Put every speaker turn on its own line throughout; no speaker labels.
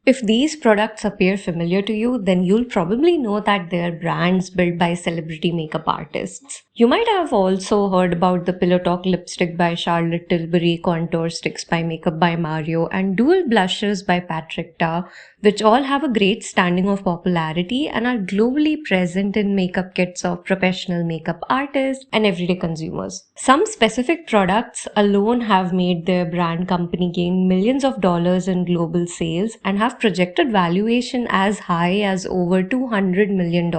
If these products appear familiar to you, then you'll probably know that they're brands built by celebrity makeup artists. You might have also heard about the Pillow Talk lipstick by Charlotte Tilbury, contour sticks by Makeup by Mario, and dual blushes by Patrik Ta, which all have a great standing of popularity and are globally present in makeup kits of professional makeup artists and everyday consumers. Some specific products alone have made their brand company gain millions of dollars in global sales and have projected valuation as high as over $200 million.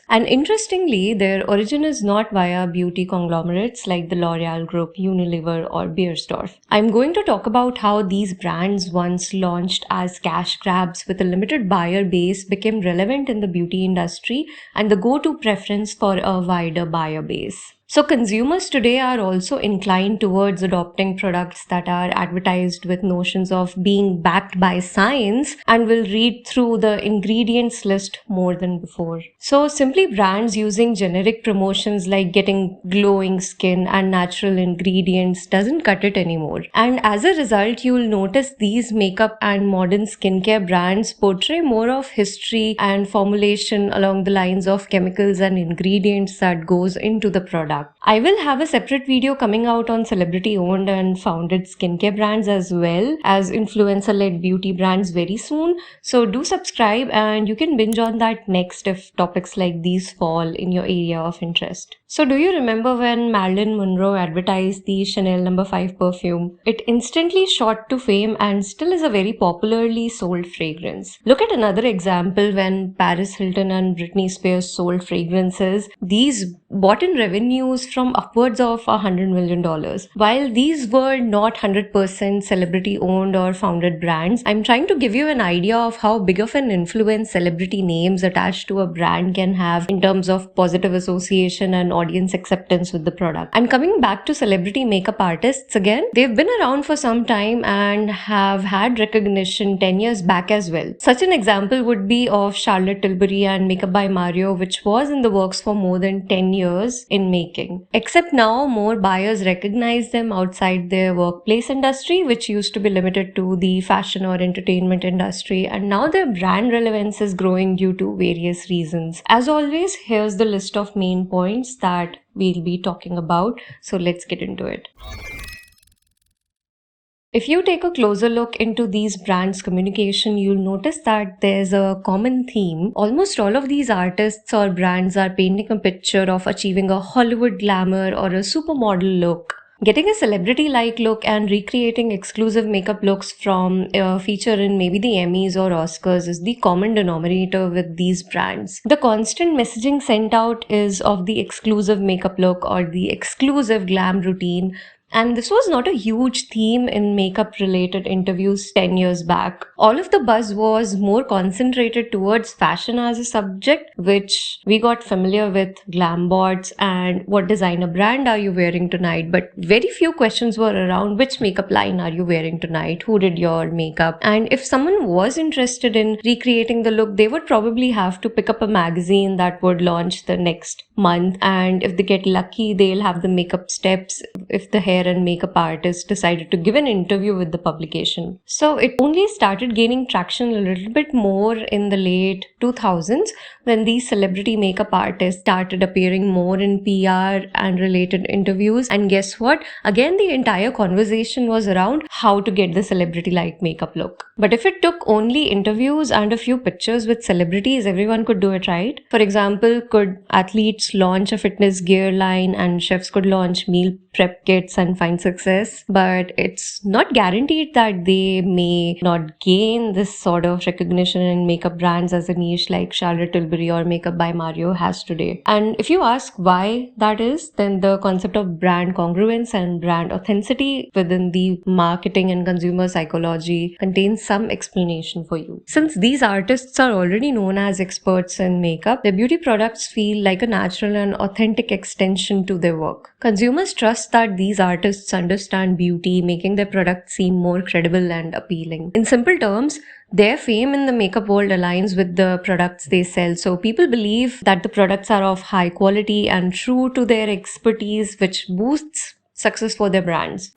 And interestingly, their origin is not via beauty conglomerates like the L'Oreal Group, Unilever, or Beiersdorf. I'm going to talk about how these brands, once launched as cash grabs with a limited buyer base, became relevant in the beauty industry and the go-to preference for a wider buyer base. So consumers today are also inclined towards adopting products that are advertised with notions of being backed by science and will read through the ingredients list more than before. So simply brands using generic promotions like getting glowing skin and natural ingredients doesn't cut it anymore. And as a result, you'll notice these makeup and modern skincare brands portray more of history and formulation along the lines of chemicals and ingredients that goes into the product. I will have a separate video coming out on celebrity owned and founded skincare brands as well as influencer led beauty brands very soon. So do subscribe and you can binge on that next if topics like these fall in your area of interest. So do you remember when Marilyn Monroe advertised the Chanel No. 5 perfume? It instantly shot to fame and still is a very popularly sold fragrance. Look at another example when Paris Hilton and Britney Spears sold fragrances. These brought in revenues from upwards of $100 million. While these were not 100% celebrity owned or founded brands, I'm trying to give you an idea of how big of an influence celebrity names attached to a brand can have in terms of positive association and audience acceptance with the product. I'm coming back to celebrity makeup artists again. They've been around for some time and have had recognition 10 years back as well. Such an example would be of Charlotte Tilbury and Makeup by Mario, which was in the works for more than 10 years in making. Except now more buyers recognize them outside their workplace industry, which used to be limited to the fashion or entertainment industry, and now their brand relevance is growing due to various reasons. As always, here's the list of main points that we'll be talking about, so let's get into it. If you take a closer look into these brands' communication, you'll notice that there's a common theme. Almost all of these artists or brands are painting a picture of achieving a Hollywood glamour or a supermodel look. Getting a celebrity-like look and recreating exclusive makeup looks from a feature in maybe the Emmys or Oscars is the common denominator with these brands. The constant messaging sent out is of the exclusive makeup look or the exclusive glam routine. And this was not a huge theme in makeup-related interviews 10 years back. All of the buzz was more concentrated towards fashion as a subject, which we got familiar with glam boards and what designer brand are you wearing tonight. But very few questions were around which makeup line are you wearing tonight, who did your makeup. And if someone was interested in recreating the look, they would probably have to pick up a magazine that would launch the next month. And if they get lucky, they'll have the makeup steps if the hair and makeup artist decided to give an interview with the publication. So it only started gaining traction a little bit more in the late 2000s when these celebrity makeup artists started appearing more in PR and related interviews. And guess what? Again, the entire conversation was around how to get the celebrity-like makeup look. But if it took only interviews and a few pictures with celebrities, everyone could do it, right? For example, could athletes launch a fitness gear line and chefs could launch meal prep kits and find success? But it's not guaranteed that they may not gain this sort of recognition in makeup brands as a niche like Charlotte Tilbury or Makeup by Mario has today. And if you ask why that is, then the concept of brand congruence and brand authenticity within the marketing and consumer psychology contains some explanation for you. Since these artists are already known as experts in makeup, their beauty products feel like a natural and authentic extension to their work. Consumers trust that these artists understand beauty, making their products seem more credible and appealing. In simple terms, their fame in the makeup world aligns with the products they sell. So people believe that the products are of high quality and true to their expertise, which boosts success for their brands.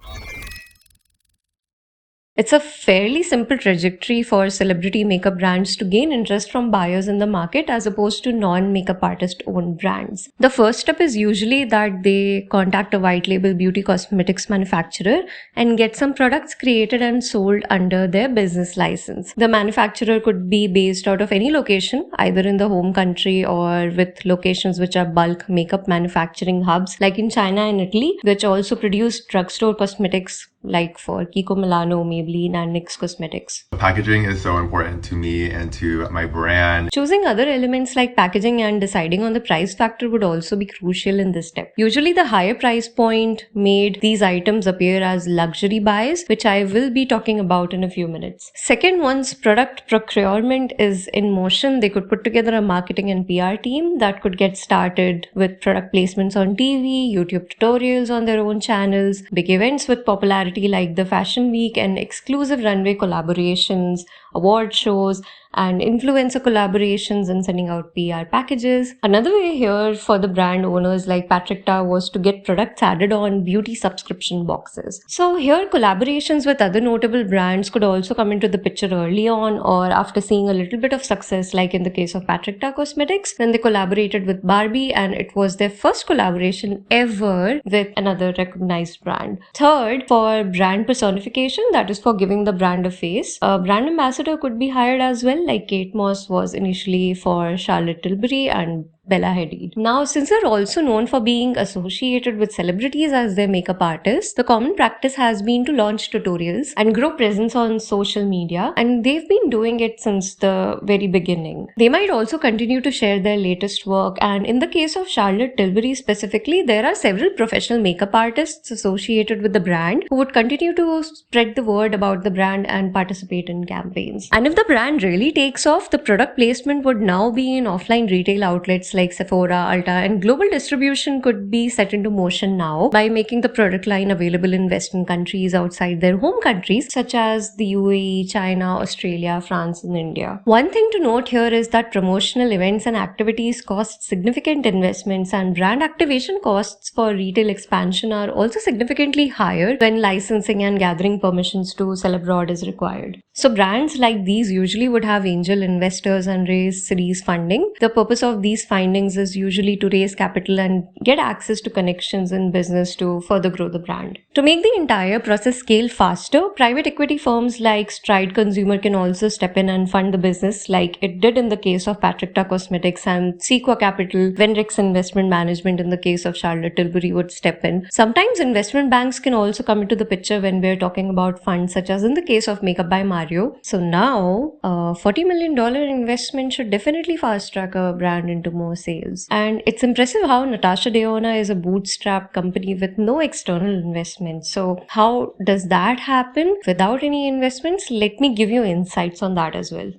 It's a fairly simple trajectory for celebrity makeup brands to gain interest from buyers in the market as opposed to non-makeup artist-owned brands. The first step is usually that they contact a white label beauty cosmetics manufacturer and get some products created and sold under their business license. The manufacturer could be based out of any location, either in the home country or with locations which are bulk makeup manufacturing hubs like in China and Italy, which also produce drugstore cosmetics like for Kiko Milano, Maybelline, and NYX Cosmetics.
Packaging is so important to me and to my brand.
Choosing other elements like packaging and deciding on the price factor would also be crucial in this step. Usually the higher price point made these items appear as luxury buys, which I will be talking about in a few minutes. Second, once product procurement is in motion, they could put together a marketing and PR team that could get started with product placements on TV, YouTube tutorials on their own channels, big events with popularity like the Fashion Week and exclusive runway collaborations, award shows, and influencer collaborations and sending out PR packages. Another way here for the brand owners like Patrik Ta was to get products added on beauty subscription boxes. So here collaborations with other notable brands could also come into the picture early on or after seeing a little bit of success, like in the case of Patrik Ta Cosmetics when they collaborated with Barbie and it was their first collaboration ever with another recognized brand. Third, for brand personification, that is for giving the brand a face, a brand ambassador could be hired as well, like Kate Moss was initially for Charlotte Tilbury and Bella Hadid. Now, since they're also known for being associated with celebrities as their makeup artists, the common practice has been to launch tutorials and grow presence on social media, and they've been doing it since the very beginning. They might also continue to share their latest work, and in the case of Charlotte Tilbury specifically, there are several professional makeup artists associated with the brand who would continue to spread the word about the brand and participate in campaigns. And if the brand really takes off, the product placement would now be in offline retail outlets like Sephora, Ulta, and global distribution could be set into motion now by making the product line available in Western countries outside their home countries such as the UAE, China, Australia, France, and India. One thing to note here is that promotional events and activities cost significant investments, and brand activation costs for retail expansion are also significantly higher when licensing and gathering permissions to sell abroad is required. So brands like these usually would have angel investors and raise series funding. The purpose of these findings is usually to raise capital and get access to connections in business to further grow the brand. To make the entire process scale faster, private equity firms like Stride Consumer can also step in and fund the business like it did in the case of Patrik Ta Cosmetics, and Sequa Capital, Venrix Investment Management in the case of Charlotte Tilbury would step in. Sometimes investment banks can also come into the picture when we're talking about funds, such as in the case of Makeup by Mario. So now, a $40 million investment should definitely fast track a brand into more sales. And it's impressive how Natasha Deonna is a bootstrap company with no external investment. So how does that happen without any investments? Let me give you insights on that as well.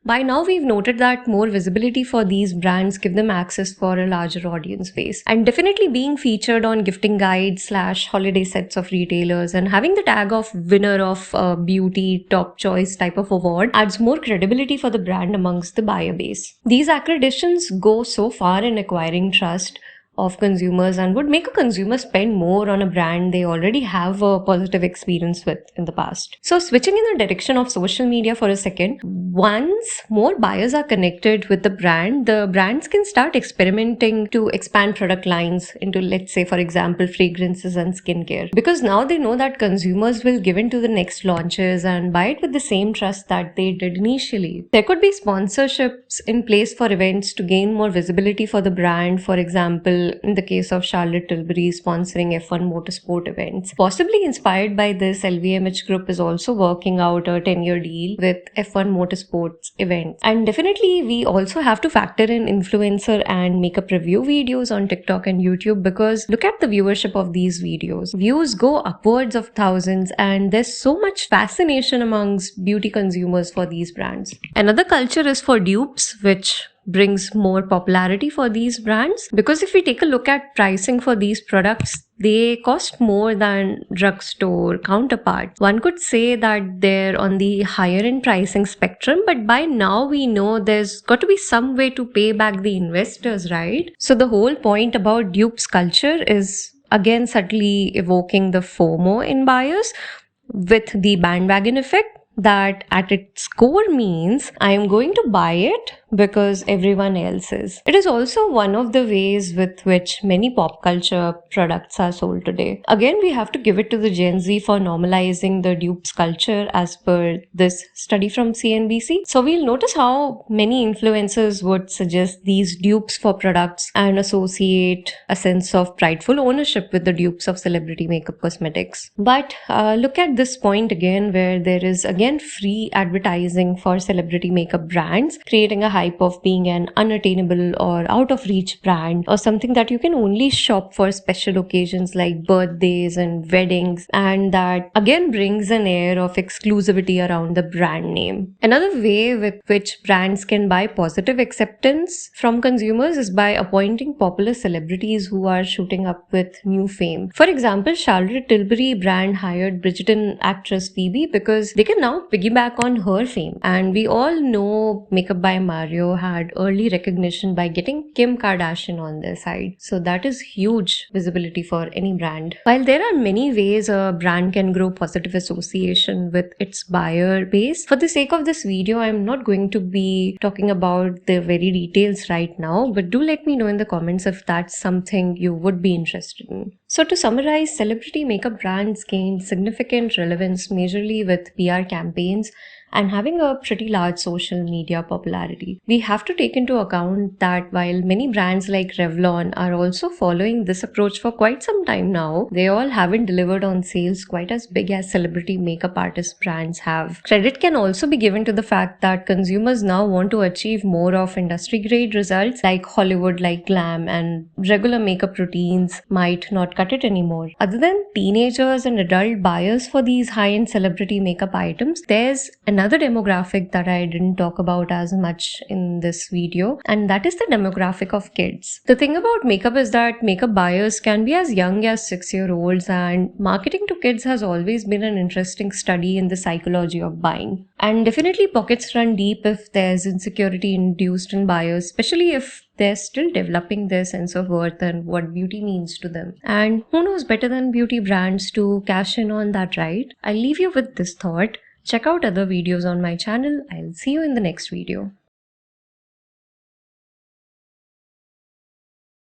By now, we've noted that more visibility for these brands give them access for a larger audience base. And definitely being featured on gifting guides / holiday sets of retailers and having the tag of winner of beauty top choice type of award adds more credibility for the brand amongst the buyer base. These accreditations go so far in acquiring trust of consumers and would make a consumer spend more on a brand they already have a positive experience with in the past. So switching in the direction of social media for a second, once more buyers are connected with the brands can start experimenting to expand product lines into, let's say, for example, fragrances and skincare. Because now they know that consumers will give in to the next launches and buy it with the same trust that they did initially. There could be sponsorships in place for events to gain more visibility for the brand. For example, in the case of Charlotte Tilbury sponsoring F1 motorsport events. Possibly inspired by this, LVMH Group is also working out a 10-year deal with F1 motorsports events. And definitely we also have to factor in influencer and makeup review videos on TikTok and YouTube, because look at the viewership of these videos. Views go upwards of thousands, and there's so much fascination amongst beauty consumers for these brands. Another culture is for dupes, which brings more popularity for these brands, because if we take a look at pricing for these products, they cost more than drugstore counterparts. One could say that they're on the higher end pricing spectrum, but by now we know there's got to be some way to pay back the investors, right? So the whole point about dupes culture is again subtly evoking the FOMO in buyers with the bandwagon effect that at its core means I am going to buy it because everyone else is. It is also one of the ways with which many pop culture products are sold today. Again, we have to give it to the Gen Z for normalizing the dupes culture as per this study from CNBC. So we'll notice how many influencers would suggest these dupes for products and associate a sense of prideful ownership with the dupes of celebrity makeup cosmetics. But look at this point again, where there is again free advertising for celebrity makeup brands, creating a hype of being an unattainable or out of reach brand, or something that you can only shop for special occasions like birthdays and weddings, and that again brings an air of exclusivity around the brand name. Another way with which brands can buy positive acceptance from consumers is by appointing popular celebrities who are shooting up with new fame. For example, Charlotte Tilbury brand hired Bridgerton actress Phoebe because they can now piggyback on her fame. And we all know Makeup by Mario had early recognition by getting Kim Kardashian on their side. So that is huge visibility for any brand. While there are many ways a brand can grow positive association with its buyer base, for the sake of this video, I'm not going to be talking about the very details right now, but do let me know in the comments if that's something you would be interested in. So to summarize, celebrity makeup brands gained significant relevance majorly with PR campaigns and having a pretty large social media popularity. We have to take into account that while many brands like Revlon are also following this approach for quite some time now, they all haven't delivered on sales quite as big as celebrity makeup artist brands have. Credit can also be given to the fact that consumers now want to achieve more of industry grade results, like Hollywood like glam, and regular makeup routines might not cut it anymore. Other than teenagers and adult buyers for these high-end celebrity makeup items, there's another demographic that I didn't talk about as much in this video, and that is the demographic of kids. The thing about makeup is that makeup buyers can be as young as 6-year-olds, and marketing to kids has always been an interesting study in the psychology of buying. And definitely pockets run deep if there's insecurity induced in buyers, especially if they're still developing their sense of worth and what beauty means to them. And who knows better than beauty brands to cash in on that, right? I'll leave you with this thought. Check out other videos on my channel. I'll see you in the next video.